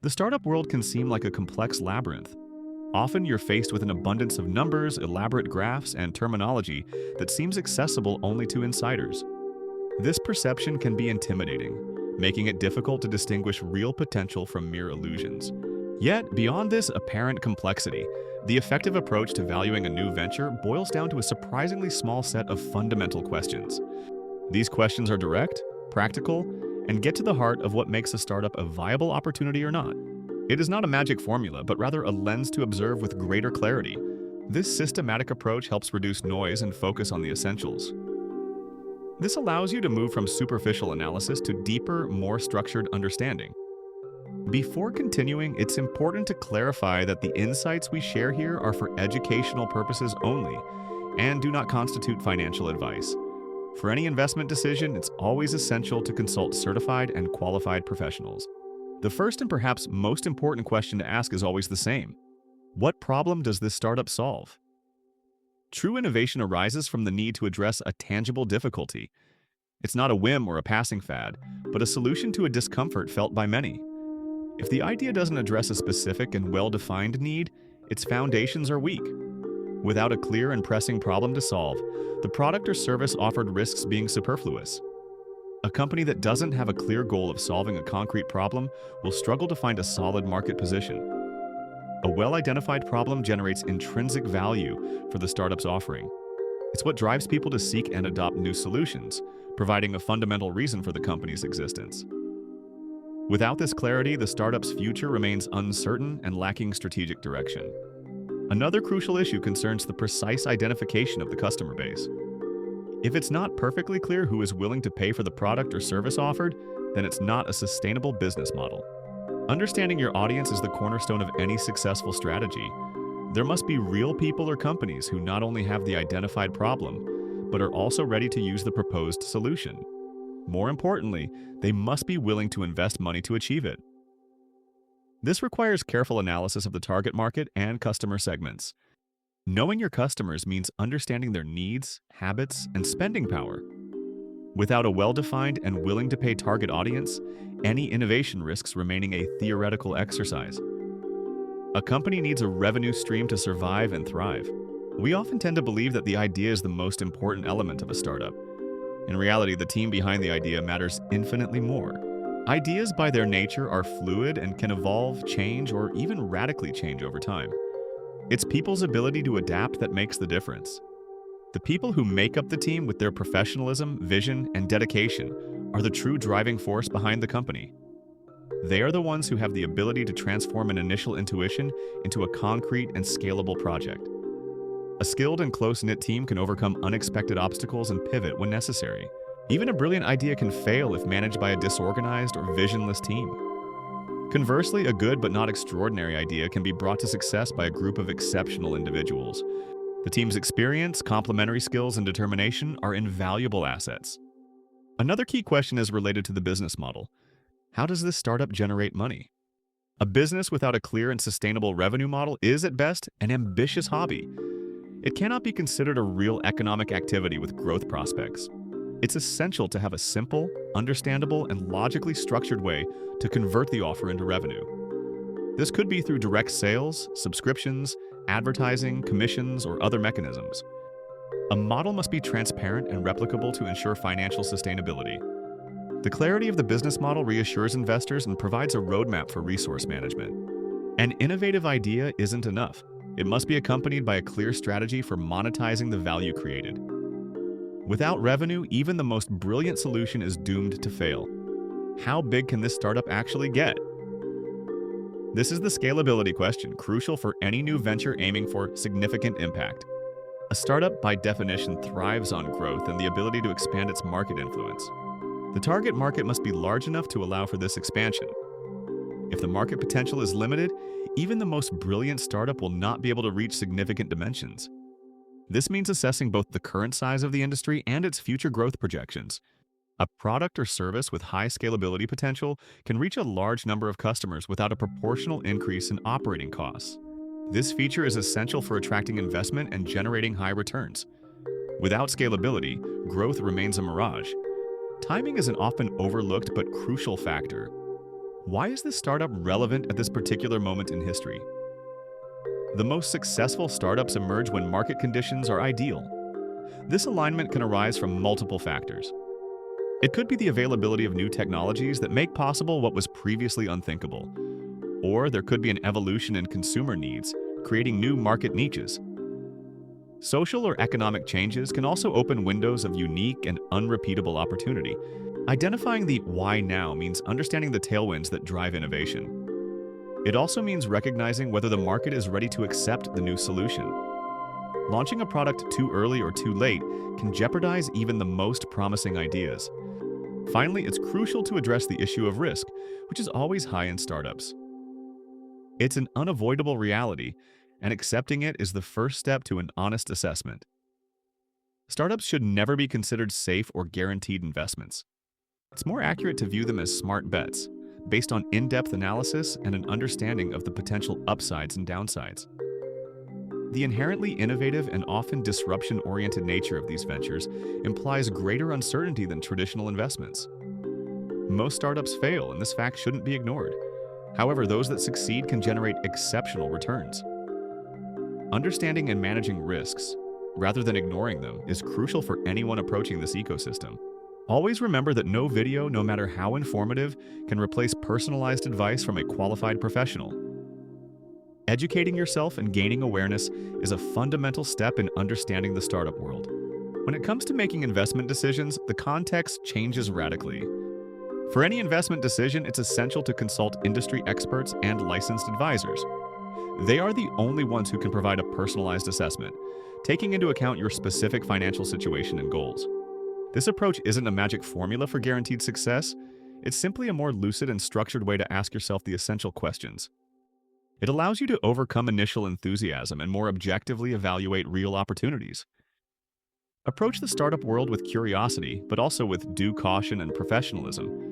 The startup world can seem like a complex labyrinth. Often you're faced with an abundance of numbers, elaborate graphs, and terminology that seems accessible only to insiders. This perception can be intimidating, making it difficult to distinguish real potential from mere illusions. Yet, beyond this apparent complexity, the effective approach to valuing a new venture boils down to a surprisingly small set of fundamental questions. These questions are direct, practical, and get to the heart of what makes a startup a viable opportunity or not. It is not a magic formula, but rather a lens to observe with greater clarity. This systematic approach helps reduce noise and focus on the essentials. This allows you to move from superficial analysis to deeper, more structured understanding. Before continuing, it's important to clarify that the insights we share here are for educational purposes only and do not constitute financial advice. For any investment decision, it's always essential to consult certified and qualified professionals. The first and perhaps most important question to ask is always the same. What problem does this startup solve? True innovation arises from the need to address a tangible difficulty. It's not a whim or a passing fad, but a solution to a discomfort felt by many. If the idea doesn't address a specific and well-defined need, its foundations are weak. Without a clear and pressing problem to solve, the product or service offered risks being superfluous. A company that doesn't have a clear goal of solving a concrete problem will struggle to find a solid market position. A well-identified problem generates intrinsic value for the startup's offering. It's what drives people to seek and adopt new solutions, providing a fundamental reason for the company's existence. Without this clarity, the startup's future remains uncertain and lacking strategic direction. Another crucial issue concerns the precise identification of the customer base. If it's not perfectly clear who is willing to pay for the product or service offered, then it's not a sustainable business model. Understanding your audience is the cornerstone of any successful strategy. There must be real people or companies who not only have the identified problem, but are also ready to use the proposed solution. More importantly, they must be willing to invest money to achieve it. This requires careful analysis of the target market and customer segments. Knowing your customers means understanding their needs, habits, and spending power. Without a well-defined and willing-to-pay target audience, any innovation risks remaining a theoretical exercise. A company needs a revenue stream to survive and thrive. We often tend to believe that the idea is the most important element of a startup. In reality, the team behind the idea matters infinitely more. Ideas by their nature are fluid and can evolve, change, or even radically change over time. It's people's ability to adapt that makes the difference. The people who make up the team with their professionalism, vision, and dedication are the true driving force behind the company. They are the ones who have the ability to transform an initial intuition into a concrete and scalable project. A skilled and close-knit team can overcome unexpected obstacles and pivot when necessary. Even a brilliant idea can fail if managed by a disorganized or visionless team. Conversely, a good but not extraordinary idea can be brought to success by a group of exceptional individuals. The team's experience, complementary skills, and determination are invaluable assets. Another key question is related to the business model. How does this startup generate money? A business without a clear and sustainable revenue model is, at best, an ambitious hobby. It cannot be considered a real economic activity with growth prospects. It's essential to have a simple, understandable, and logically structured way to convert the offer into revenue. This could be through direct sales, subscriptions, advertising, commissions, or other mechanisms. A model must be transparent and replicable to ensure financial sustainability. The clarity of the business model reassures investors and provides a roadmap for resource management. An innovative idea isn't enough. It must be accompanied by a clear strategy for monetizing the value created. Without revenue, even the most brilliant solution is doomed to fail. How big can this startup actually get? This is the scalability question, crucial for any new venture aiming for significant impact. A startup, by definition, thrives on growth and the ability to expand its market influence. The target market must be large enough to allow for this expansion. If the market potential is limited, even the most brilliant startup will not be able to reach significant dimensions. This means assessing both the current size of the industry and its future growth projections. A product or service with high scalability potential can reach a large number of customers without a proportional increase in operating costs. This feature is essential for attracting investment and generating high returns. Without scalability, growth remains a mirage. Timing is an often overlooked but crucial factor. Why is this startup relevant at this particular moment in history? The most successful startups emerge when market conditions are ideal. This alignment can arise from multiple factors. It could be the availability of new technologies that make possible what was previously unthinkable. Or there could be an evolution in consumer needs, creating new market niches. Social or economic changes can also open windows of unique and unrepeatable opportunity. Identifying the why now means understanding the tailwinds that drive innovation. It also means recognizing whether the market is ready to accept the new solution. Launching a product too early or too late can jeopardize even the most promising ideas. Finally, it's crucial to address the issue of risk, which is always high in startups. It's an unavoidable reality, and accepting it is the first step to an honest assessment. Startups should never be considered safe or guaranteed investments. It's more accurate to view them as smart bets, based on in-depth analysis and an understanding of the potential upsides and downsides. The inherently innovative and often disruption-oriented nature of these ventures implies greater uncertainty than traditional investments. Most startups fail, and this fact shouldn't be ignored. However, those that succeed can generate exceptional returns. Understanding and managing risks, rather than ignoring them, is crucial for anyone approaching this ecosystem. Always remember that no video, no matter how informative, can replace personalized advice from a qualified professional. Educating yourself and gaining awareness is a fundamental step in understanding the startup world. When it comes to making investment decisions, the context changes radically. For any investment decision, it's essential to consult industry experts and licensed advisors. They are the only ones who can provide a personalized assessment, taking into account your specific financial situation and goals. This approach isn't a magic formula for guaranteed success. It's simply a more lucid and structured way to ask yourself the essential questions. It allows you to overcome initial enthusiasm and more objectively evaluate real opportunities. Approach the startup world with curiosity, but also with due caution and professionalism.